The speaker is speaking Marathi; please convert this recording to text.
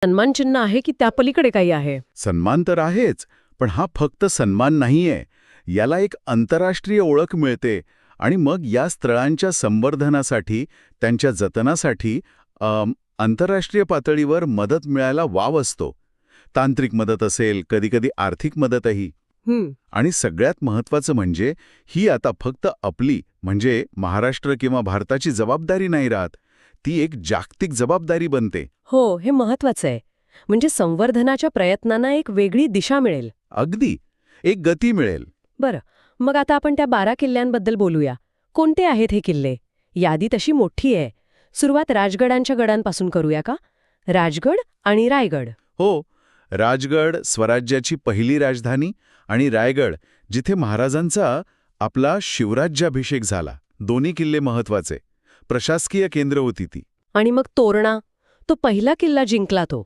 सन्मानचिन्ह आहे की त्या पलीकडे काही आहे? सन्मान तर आहेच, पण हा फक्त सन्मान नाहीये. याला एक आंतरराष्ट्रीय ओळख मिळते आणि मग या स्थळांच्या संवर्धनासाठी, त्यांच्या जतनासाठी आंतरराष्ट्रीय पातळीवर मदत मिळायला वाव असतो. तांत्रिक मदत असेल, कधीकधी आर्थिक मदतही. हं. आणि सगळ्यात महत्त्वाचं म्हणजे ही आता फक्त आपली म्हणजे महाराष्ट्र किंवा भारताची जबाबदारी नाही राहत. ती एक जागतिक जबाबदारी बनते. हो, हे महत्वाचं आहे. म्हणजे संवर्धनाच्या प्रयत्नांना एक वेगळी दिशा मिळेल. अगदी. एक गती मिळेल. बरं, मग आता आपण त्या 12 किल्ल्यांबद्दल बोलूया. कोणते आहेत हे किल्ले? यादी तशी मोठी आहे. सुरुवात राजगडांच्या गडांपासून करूया का? राजगड आणि रायगड. हो, राजगड स्वराज्याची पहिली राजधानी आणि रायगड जिथे महाराजांचा आपला शिवराज्याभिषेक झाला. दोन्ही किल्ले महत्वाचे. प्रशासकीय केंद्र होती ती. आणि मग तोरणा, तो पहिला किल्ला जिंकला तो.